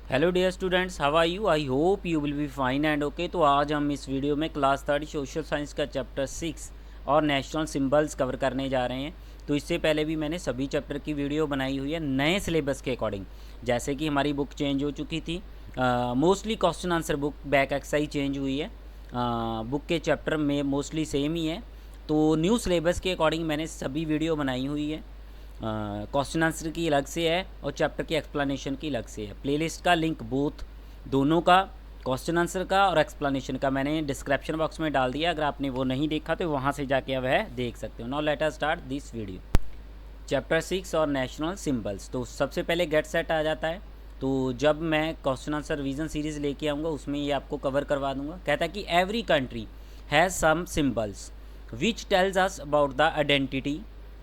Hello dear students, how are you? I hope you will be fine and okay. तो आज हम इस video में क्लास थर्ड सोशल साइंस का chapter 6 और नेशनल सिंबल्स कवर करने जा रहे हैं। तो इससे पहले भी मैंने सभी चैप्टर की वीडियो बनाई हुई है नए सिलेबस के अकॉर्डिंग। जैसे कि हमारी बुक चेंज हो चुकी थी, mostly question answer book back exercise change हुई है, बुक के चैप्टर में मोस्टली सेम ही है। तो न्यू सिलेबस के अकॉर्डिंग मैंने सभी वीडियो बनाई हुई है। क्वेश्चन आंसर की अलग से है और चैप्टर की एक्सप्लेनेशन की अलग से है। प्लेलिस्ट का लिंक बोथ दोनों का, क्वेश्चन आंसर का और एक्सप्लेनेशन का, मैंने डिस्क्रिप्शन बॉक्स में डाल दिया। अगर आपने वो नहीं देखा तो वहाँ से जाके अब है देख सकते हो। Now let us start this video. Chapter 6 और नेशनल सिंबल्स। तो सबसे पहले गेट सेट आ जाता है। तो जब मैं क्वेश्चन आंसर रिवीजन सीरीज़ लेके आऊँगा उसमें ये आपको कवर करवा दूंगा। कहता है कि every country has some symbols which tells us about the identity,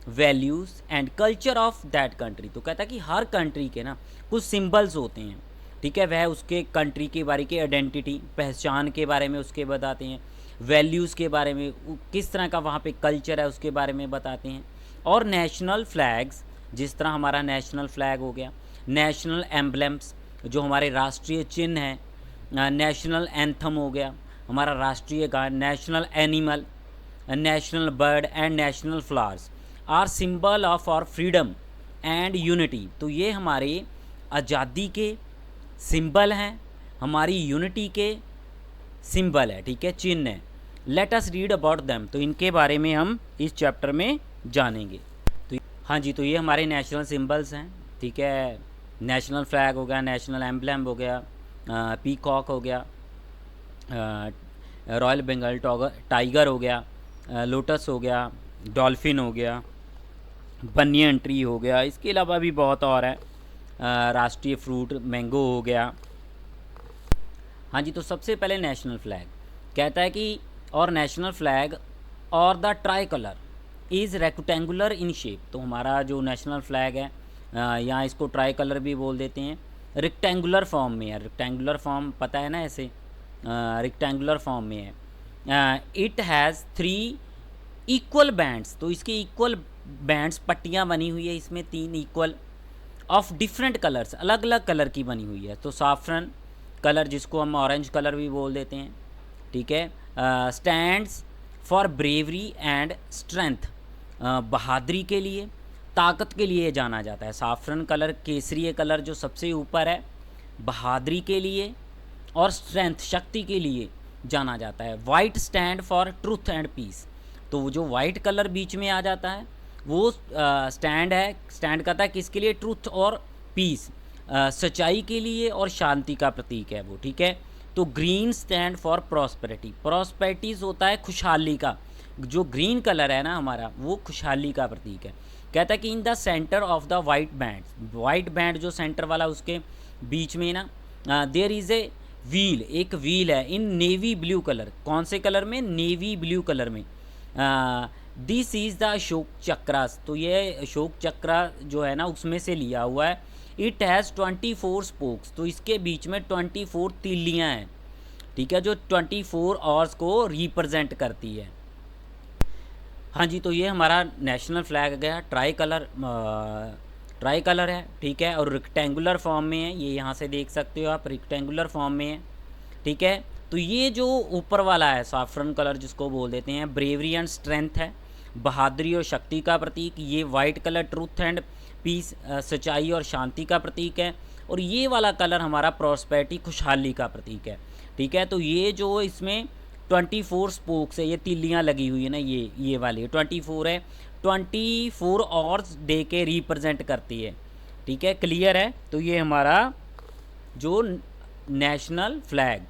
values and culture of that country. तो कहता है कि हर कंट्री के ना कुछ सिंबल्स होते हैं, ठीक है। वह उसके कंट्री के बारे की आइडेंटिटी, पहचान के बारे में उसके बताते हैं, वैल्यूज़ के बारे में, किस तरह का वहाँ पे कल्चर है उसके बारे में बताते हैं। और नेशनल फ्लैग्स, जिस तरह हमारा नेशनल फ्लैग हो गया, नेशनल एम्बलम्स जो हमारे राष्ट्रीय चिन्ह हैं, नेशनल एंथम हो गया हमारा राष्ट्रीय गान, national animal, national bird and national flowers are symbol of our freedom and unity. तो ये हमारे आज़ादी के सिंबल हैं, हमारी यूनिटी के सिंबल है, ठीक है, चिन्ह है। Let us read about them. तो इनके बारे में हम इस चैप्टर में जानेंगे। तो हाँ जी, तो ये हमारे नेशनल सिंबल्स हैं, ठीक है। नेशनल फ्लैग हो गया, नेशनल एम्बलम हो गया, पीकॉक हो गया, रॉयल बंगाल टाइगर हो गया, लोटस हो गया, डॉल्फिन हो गया, बनियन ट्री हो गया। इसके अलावा भी बहुत और है, राष्ट्रीय फ्रूट मैंगो हो गया। हाँ जी, तो सबसे पहले नेशनल फ्लैग कहता है कि और नेशनल फ्लैग और the try colour is rectangular in shape. तो हमारा जो नेशनल फ्लैग है, यहाँ इसको ट्राई कलर भी बोल देते हैं, रेक्टेंगुलर फॉर्म में है। रेक्टेंगुलर फॉर्म पता है ना, ऐसे रेक्टेंगुलर फॉर्म में है। It has 3 equal bands. तो इसके इक्वल बैंड्स, पट्टियाँ बनी हुई है इसमें 3 इक्वल, ऑफ डिफरेंट कलर्स, अलग अलग कलर की बनी हुई है। तो साफ्रन कलर, जिसको हम ऑरेंज कलर भी बोल देते हैं, ठीक है। Stands for bravery and strength, बहादुरी के लिए, ताकत के लिए जाना जाता है। साफ्रन कलर, केसरी कलर जो सबसे ऊपर है, बहादुरी के लिए और स्ट्रेंथ, शक्ति के लिए जाना जाता है। White stand for truth and peace. तो जो वाइट कलर बीच में आ जाता है वो स्टैंड है। स्टैंड करता है किसके लिए? ट्रूथ और पीस, सच्चाई के लिए और शांति का प्रतीक है वो, ठीक है। तो green stand for prosperity. Prosperities होता है खुशहाली का। जो ग्रीन कलर है ना हमारा, वो खुशहाली का प्रतीक है। कहता है कि in the centre of the white band, white band जो सेंटर वाला उसके बीच में ना, देयर इज़ ए व्हील, एक व्हील है इन नेवी ब्लू कलर। कौन से कलर में? नेवी ब्लू कलर में। This is the Ashok chakras. तो ये अशोक चक्रा जो है ना उसमें से लिया हुआ है। It has 24 spokes. तो इसके बीच में 24 तीलियाँ हैं, ठीक है, जो 24 आवर्स को रिप्रेजेंट करती है। हाँ जी, तो ये हमारा नेशनल फ्लैग गया, ट्राई कलर है, ठीक है, और रेक्टेंगुलर फॉर्म में है। ये यहाँ से देख सकते हो आप, रेक्टेंगुलर फॉर्म में है, ठीक है। तो ये जो ऊपर वाला है साफ्रन कलर, जिसको बोल देते हैं ब्रेवरी एंड स्ट्रेंथ है, बहादुरी और शक्ति का प्रतीक। ये white colour truth and peace, सच्चाई और शांति का प्रतीक है। और ये वाला कलर हमारा प्रॉस्पेरिटी, खुशहाली का प्रतीक है, ठीक है। तो ये जो इसमें 24 स्पोक्स है, ये तीलियाँ लगी हुई है ना, ये वाली 24 है, 24 और डे के रिप्रेजेंट करती है, ठीक है, क्लियर है। तो ये हमारा जो नेशनल फ्लैग।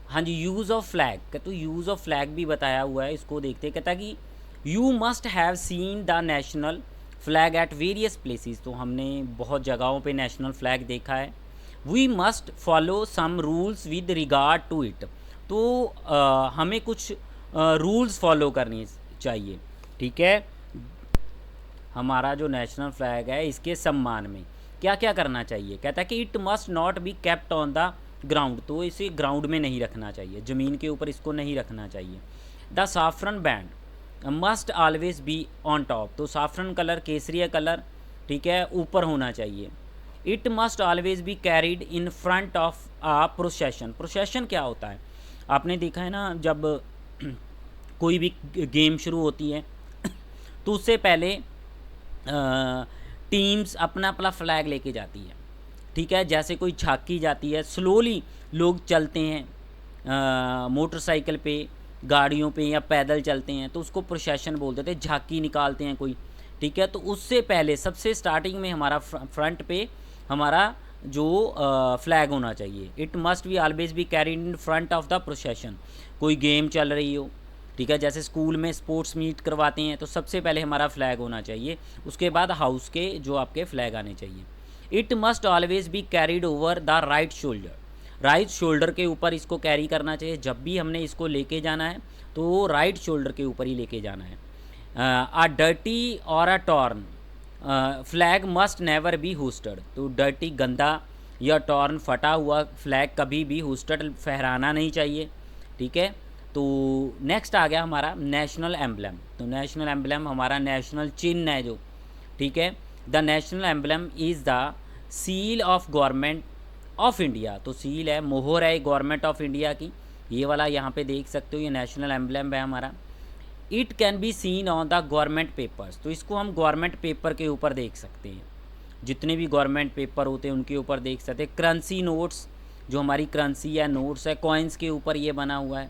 हाँ जी, यूज़ ऑफ फ्लैग, तो यूज़ ऑफ फ्लैग भी बताया हुआ है, इसको देखते हैं। कहता है कि you must have seen the national flag at various places. तो हमने बहुत जगहों पे नेशनल फ्लैग देखा है। We must follow some rules with regard to it. तो हमें कुछ रूल्स फॉलो करने चाहिए, ठीक है। हमारा जो नेशनल फ्लैग है इसके सम्मान में क्या क्या करना चाहिए? कहता है कि it must not be kept on the ground. तो इसे ग्राउंड में नहीं रखना चाहिए, ज़मीन के ऊपर इसको नहीं रखना चाहिए। The saffron band must always be on top. तो साफ्रन कलर, केसरिया कलर, ठीक है, ऊपर होना चाहिए। It must always be carried in front of a procession. Procession क्या होता है, आपने देखा है ना, जब कोई भी गेम शुरू होती है तो उससे पहले टीम्स अपना अपना फ्लैग लेके जाती है, ठीक है। जैसे कोई झांकी जाती है, स्लोली लोग चलते हैं मोटरसाइकिल पे, गाड़ियों पे या पैदल चलते हैं, तो उसको प्रोसेशन बोलते थे, झांकी निकालते हैं कोई, ठीक है। तो उससे पहले सबसे स्टार्टिंग में हमारा फ्रंट पे हमारा जो फ्लैग होना चाहिए। It must be always be carried in front of the procession. कोई गेम चल रही हो, ठीक है, जैसे स्कूल में स्पोर्ट्स मीट करवाते हैं, तो सबसे पहले हमारा फ्लैग होना चाहिए, उसके बाद हाउस के जो आपके फ्लैग आने चाहिए। It must always be carried over the right shoulder. Right shoulder के ऊपर इसको कैरी करना चाहिए। जब भी हमने इसको लेके जाना है तो राइट शोल्डर के ऊपर ही लेके जाना है। A dirty or a torn flag must never be hoisted. तो डर्टी, गंदा या टॉर्न, फटा हुआ फ्लैग कभी भी होस्टेड फहराना नहीं चाहिए, ठीक है। तो नेक्स्ट आ गया हमारा नेशनल एम्बलम। तो नेशनल एम्बलम हमारा नेशनल चिन्ह है जो, ठीक है। The national emblem is the seal of government of India. तो सील है, मोहर है गवर्नमेंट ऑफ इंडिया की, ये वाला यहाँ पे देख सकते हो, ये नेशनल एम्बलम है हमारा। It can be scene on the government papers. तो इसको हम गवर्नमेंट पेपर के ऊपर देख सकते हैं, जितने भी गवर्नमेंट पेपर होते हैं उनके ऊपर देख सकते हैं। करेंसी नोट्स, जो हमारी करेंसी या नोट्स है, कॉइन्स के ऊपर ये बना हुआ है,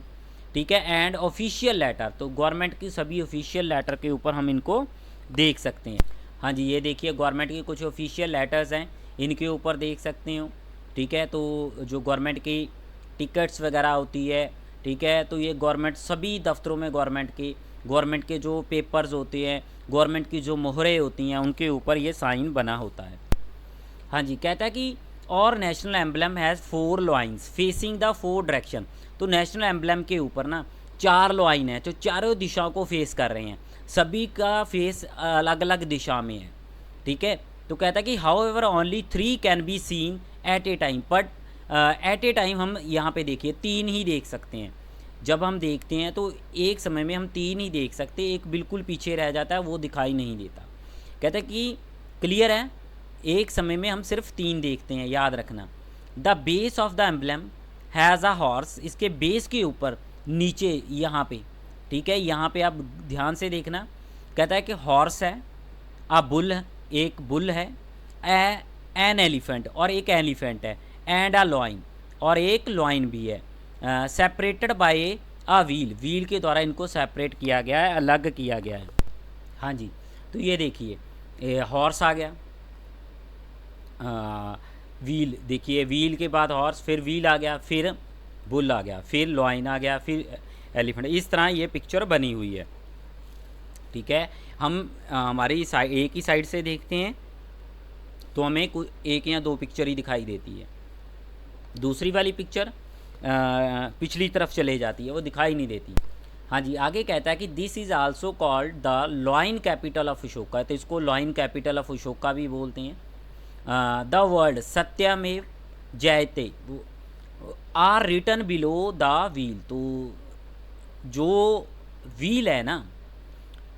ठीक है। एंड ऑफिशियल लेटर, तो गवर्नमेंट की सभी ऑफिशियल लेटर के ऊपर हम इनको देख सकते हैं। हाँ जी, ये देखिए गवर्नमेंट के कुछ ऑफिशियल लेटर्स हैं, इनके ऊपर देख सकते हो, ठीक है। तो जो गवर्नमेंट की टिकट्स वगैरह होती है, ठीक है, तो ये गवर्नमेंट सभी दफ्तरों में गवर्नमेंट के जो पेपर्स होते हैं, गवर्नमेंट की जो मोहरें होती हैं, उनके ऊपर ये साइन बना होता है। हाँ जी, कहता है कि और national emblem has 4 lines facing the 4 direction. तो नेशनल एम्बलम के ऊपर ना 4 लाइन है जो चारों दिशाओं को फेस कर रहे हैं, सभी का फेस अलग अलग दिशा में है, ठीक है। तो कहता है कि however only 3 can be seen at a time, but at a time हम यहाँ पे देखिए 3 ही देख सकते हैं। जब हम देखते हैं तो एक समय में हम 3 ही देख सकते हैं, एक बिल्कुल पीछे रह जाता है, वो दिखाई नहीं देता। कहता है कि क्लियर है, एक समय में हम सिर्फ 3 देखते हैं, याद रखना। The base of the emblem has a horse. इसके बेस के ऊपर नीचे यहाँ पे, ठीक है, यहाँ पे आप ध्यान से देखना। कहता है कि हॉर्स है, अ बुल, एक बुल है, एन एलिफेंट, और एक एलिफेंट है, एंड अ लॉइन, और एक लॉइन भी है, separated by a wheel. Wheel के द्वारा इनको सेपरेट किया गया है, अलग किया गया है। हाँ जी, तो ये देखिए हॉर्स आ गया, व्हील देखिए, व्हील के बाद हॉर्स, फिर व्हील आ गया, फिर बुल आ गया, फिर लॉइन आ गया, फिर एलिफेंट। इस तरह ये पिक्चर बनी हुई है, ठीक है। हम हमारी एक ही साइड से देखते हैं तो हमें एक या 2 पिक्चर ही दिखाई देती है, दूसरी वाली पिक्चर पिछली तरफ चले जाती है, वो दिखाई नहीं देती। हाँ जी, आगे कहता है कि this is also called the lion capital of Ashoka. तो इसको लॉइन कैपिटल ऑफ अशोका भी बोलते हैं। The word Satyameva Jayate are written below the wheel. तो जो व्हील है ना,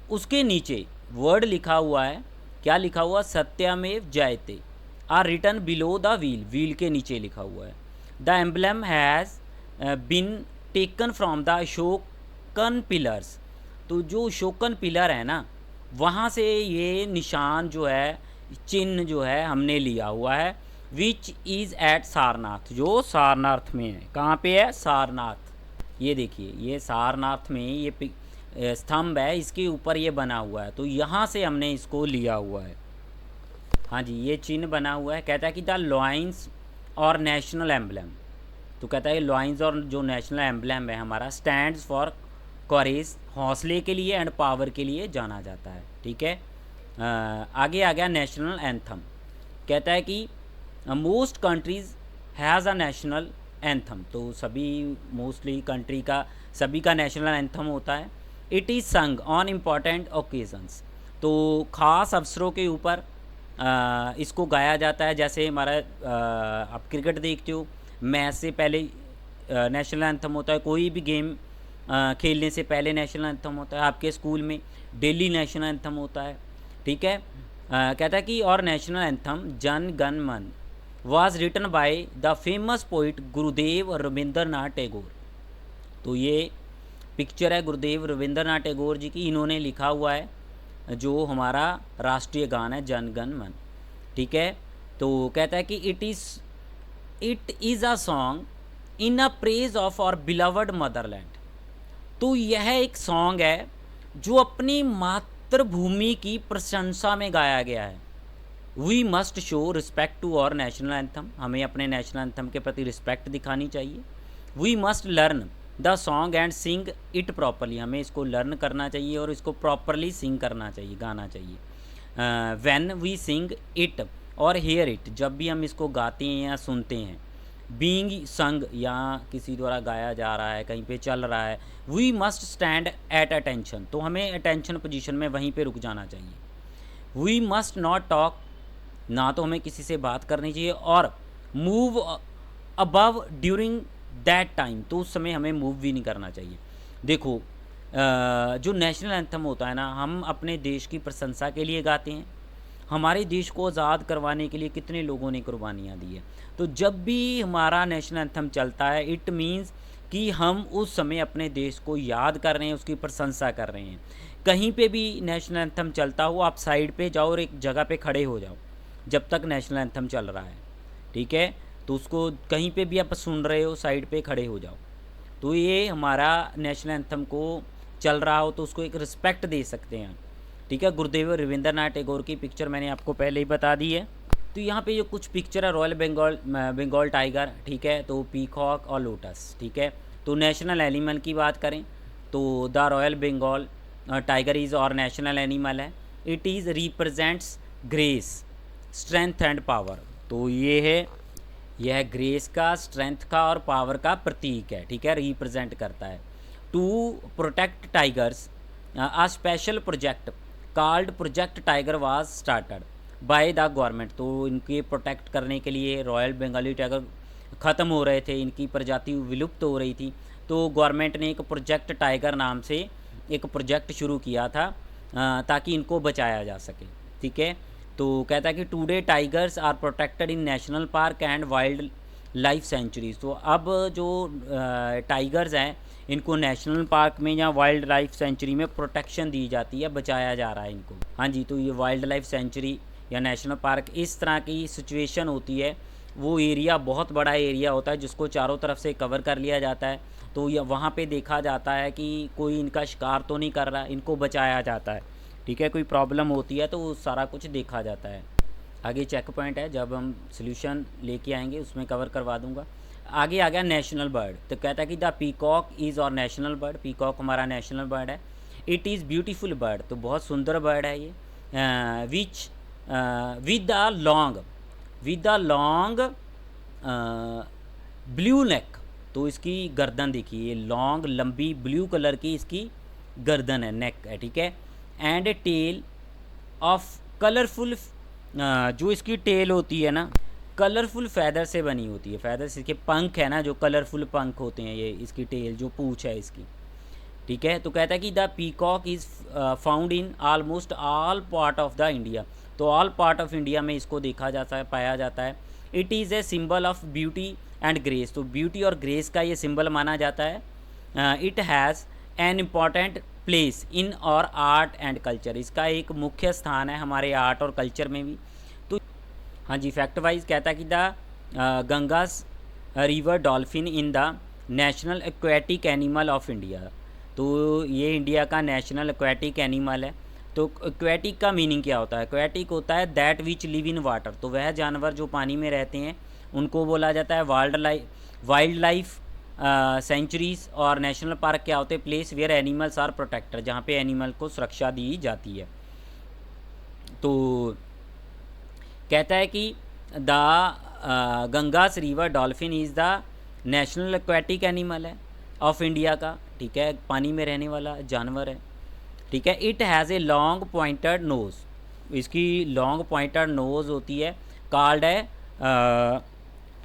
उसके नीचे वर्ड लिखा हुआ है, क्या लिखा हुआ? Satyameva Jayate are written below the wheel, wheel के नीचे लिखा हुआ है। The emblem has been taken from the Ashokan pillars. तो जो अशोकन पिलर है ना, वहाँ से ये निशान जो है, चिन्ह जो है, हमने लिया हुआ है। विच इज़ एट सारनाथ, जो सारनाथ में है। कहाँ पे है? सारनाथ। ये देखिए, ये सारनाथ में ये स्तंभ है, इसके ऊपर ये बना हुआ है, तो यहाँ से हमने इसको लिया हुआ है। हाँ जी, ये चिन्ह बना हुआ है। कहता है कि द लॉइन्स और नेशनल एम्बलम। तो कहता है लॉइन्स और जो नेशनल एम्बलम है हमारा, स्टैंड्स फॉर करेज, हौसले के लिए, एंड पावर के लिए जाना जाता है, ठीक है। आगे आ गया नेशनल एंथम। कहता है कि most countries has a national anthem. तो सभी मोस्टली कंट्री का सभी का नेशनल एंथम होता है। इट इज़ संग ऑन इम्पॉर्टेंट ओकेजन्स। तो ख़ास अवसरों के ऊपर इसको गाया जाता है। जैसे हमारा आप क्रिकेट देखते हो, मैच से पहले नेशनल एंथम होता है, कोई भी गेम खेलने से पहले नेशनल एंथम होता है। आपके स्कूल में डेली नेशनल एंथम होता है, ठीक है। कहता है कि और national anthem Jana Gana Mana was written by the famous poet Gurudev Rabindranath Tagore. तो ये पिक्चर है गुरुदेव रविंद्रनाथ टैगोर जी की, इन्होंने लिखा हुआ है जो हमारा राष्ट्रीय गान है जन गण मन। ठीक है, तो कहता है कि it is a song in a praise of our beloved motherland. तो यह एक सॉन्ग है जो अपनी मातृभूमि की प्रशंसा में गाया गया है। We must show respect to our national anthem, हमें अपने नेशनल एंथम के प्रति रिस्पेक्ट दिखानी चाहिए। We must learn the song and sing it properly, हमें इसको लर्न करना चाहिए और इसको प्रॉपरली सिंग करना चाहिए, गाना चाहिए। व्हेन वी सिंग इट और हेयर इट, जब भी हम इसको गाते हैं या सुनते हैं, बीइंग संग या किसी द्वारा गाया जा रहा है, कहीं पे चल रहा है, we must stand at attention, तो हमें अटेंशन पोजीशन में वहीं पे रुक जाना चाहिए। वी मस्ट नॉट टॉक, ना तो हमें किसी से बात करनी चाहिए, और move above during that time, तो उस समय हमें मूव भी नहीं करना चाहिए। देखो जो नेशनल एंथम होता है ना, हम अपने देश की प्रशंसा के लिए गाते हैं। हमारे देश को आज़ाद करवाने के लिए कितने लोगों ने कुर्बानियाँ दी है। तो जब भी हमारा नेशनल एंथम चलता है, इट मीन्स कि हम उस समय अपने देश को याद कर रहे हैं, उसकी प्रशंसा कर रहे हैं। कहीं पे भी नेशनल एंथम चलता हो, आप साइड पे जाओ और एक जगह पे खड़े हो जाओ जब तक नेशनल एंथम चल रहा है। ठीक है, तो उसको कहीं पे भी आप सुन रहे हो, साइड पे खड़े हो जाओ। तो ये हमारा नेशनल एंथम को चल रहा हो तो उसको एक रिस्पेक्ट दे सकते हैं। ठीक है, गुरुदेव रविंद्रनाथ टैगोर की पिक्चर मैंने आपको पहले ही बता दी है। तो यहाँ पे जो कुछ पिक्चर है, रॉयल बंगाल टाइगर, ठीक है, तो पीकॉक और लोटस। ठीक है, तो नेशनल एनिमल की बात करें तो the royal Bengal tiger is our national animal है। It is represents grace, strength and power. तो ये है, यह ग्रेस का, स्ट्रेंथ का और पावर का प्रतीक है। ठीक है, रिप्रेजेंट करता है। To protect tigers a special project called project tiger was started by the government. तो इनके प्रोटेक्ट करने के लिए, रॉयल बंगाली टाइगर ख़त्म हो रहे थे, इनकी प्रजाति विलुप्त हो रही थी, तो गवर्नमेंट ने एक प्रोजेक्ट टाइगर नाम से एक प्रोजेक्ट शुरू किया था ताकि इनको बचाया जा सके। ठीक है, तो कहता है कि today tigers are protected in national park and wild life sanctuaries. तो अब जो टाइगर्स हैं इनको नेशनल पार्क में या वाइल्ड लाइफ सेंचुरी में प्रोटेक्शन दी जाती है, बचाया जा रहा है इनको। हाँ जी, तो ये वाइल्ड लाइफ सेंचुरी या नेशनल पार्क इस तरह की सिचुएशन होती है। वो एरिया बहुत बड़ा एरिया होता है जिसको चारों तरफ से कवर कर लिया जाता है। तो ये वहाँ पे देखा जाता है कि कोई इनका शिकार तो नहीं कर रहा, इनको बचाया जाता है। ठीक है, कोई प्रॉब्लम होती है तो वो सारा कुछ देखा जाता है। आगे चेक पॉइंट है, जब हम सोल्यूशन लेके आएंगे उसमें कवर करवा दूंगा। आगे आ गया नेशनल बर्ड। तो कहता है कि the peacock is our national bird, peacock हमारा नेशनल बर्ड है। इट इज़ ब्यूटीफुल बर्ड, तो बहुत सुंदर बर्ड है ये। Which with the long blue neck, तो इसकी गर्दन देखिए, लॉन्ग लंबी ब्लू कलर की इसकी गर्दन है, नेक है। ठीक है, and a tail of colourful, जो इसकी टेल होती है ना, कलरफुल फैदर से बनी होती है। फैदर्स, इसके पंख है ना, जो कलरफुल पंख होते हैं, ये इसकी टेल, जो पूंछ है इसकी। ठीक है, तो कहता है कि the peacock is found in almost all part of the India. तो ऑल पार्ट ऑफ इंडिया में इसको देखा जाता है, पाया जाता है। It is a symbol of beauty and grace, तो ब्यूटी और ग्रेस का ये सिंबल माना जाता है। It has an important place in और आर्ट एंड कल्चर, इसका एक मुख्य स्थान है हमारे आर्ट और कल्चर में भी। तो हाँ जी, फैक्ट वाइज कहता है कि the Ganges river dolphin in the national aquatic animal of India. तो ये इंडिया का नेशनल एक्वेटिक एनिमल है। तो एक्वेटिक का मीनिंग क्या होता है? एक्वेटिक होता है that which live in water, तो वह जानवर जो पानी में रहते हैं उनको बोला जाता है वाइल्ड लाइफ सेंचुरीज। और नेशनल पार्क क्या होते हैं? Place where animals are protected, जहाँ पे एनिमल को सुरक्षा दी जाती है। तो कहता है कि the Ganges river dolphin is the national aquatic animal है ऑफ इंडिया का। ठीक है, पानी में रहने वाला जानवर है। ठीक है, it has a long pointed nose, इसकी लॉन्ग पॉइंटेड नोज़ होती है, कॉल्ड है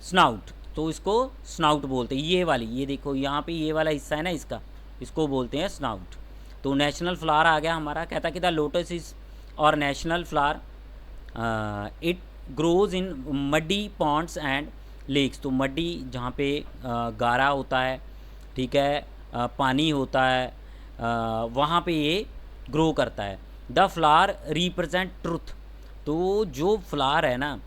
स्नाउट, तो इसको स्नाउट बोलते हैं। ये वाली, ये देखो यहाँ पे ये वाला हिस्सा है ना इसका, इसको बोलते हैं स्नाउट। तो नेशनल फ्लावर आ गया हमारा। कहता कि the lotus is our national flower it grows in muddy ponds and lakes. तो मडी जहाँ पे गारा होता है, ठीक है, पानी होता है, वहाँ पे ये ग्रो करता है। The flower represent truth. तो जो फ्लावर है ना,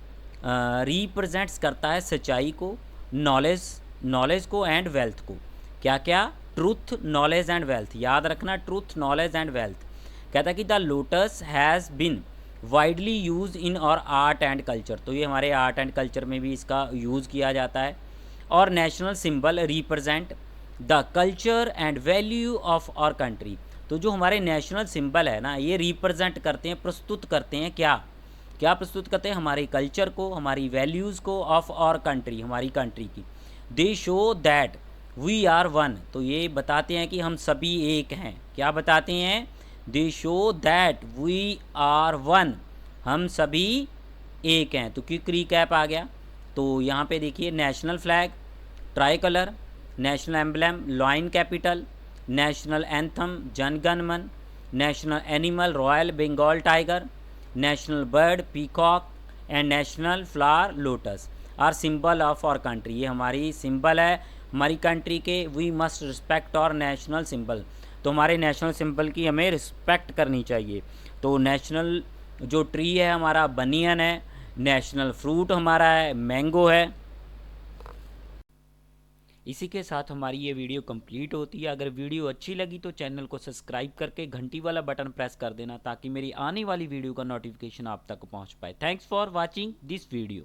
रिप्रेजेंट्स करता है सच्चाई को, नॉलेज को एंड वेल्थ को। क्या क्या? Truth, knowledge and wealth. याद रखना, ट्रूथ, नॉलेज एंड वेल्थ। कहता है कि the lotus has been widely use in और आर्ट एंड कल्चर। तो ये हमारे आर्ट एंड कल्चर में भी इसका यूज़ किया जाता है। Our national symbol represent the culture and value of our country. तो जो हमारे नेशनल सिंबल है ना, ये रिप्रेजेंट करते हैं, प्रस्तुत करते हैं क्या क्या प्रस्तुत करते हैं? हमारे कल्चर को, हमारी वैल्यूज़ को, ऑफ आवर कंट्री, हमारी कंट्री की। They show that we are one. तो ये बताते हैं कि हम सभी एक हैं। क्या बताते हैं? They show that we are one, हम सभी एक हैं। तो क्विक रिकैप आ गया। तो यहाँ पे देखिए, national flag, tricolour, national emblem lion capital, national anthem Jana Gana Mana, national animal royal Bengal tiger, national bird peacock and national flower lotus are symbol of our country. ये हमारी सिंबल है हमारी कंट्री के। We must respect our national symbol. तो हमारे national symbol की हमें respect करनी चाहिए। तो नेशनल जो ट्री है हमारा बनियन है, नेशनल फ्रूट हमारा है मैंगो है। इसी के साथ हमारी ये वीडियो कंप्लीट होती है। अगर वीडियो अच्छी लगी तो चैनल को सब्सक्राइब करके घंटी वाला बटन प्रेस कर देना, ताकि मेरी आने वाली वीडियो का नोटिफिकेशन आप तक पहुंच पाए। Thanks for watching this video.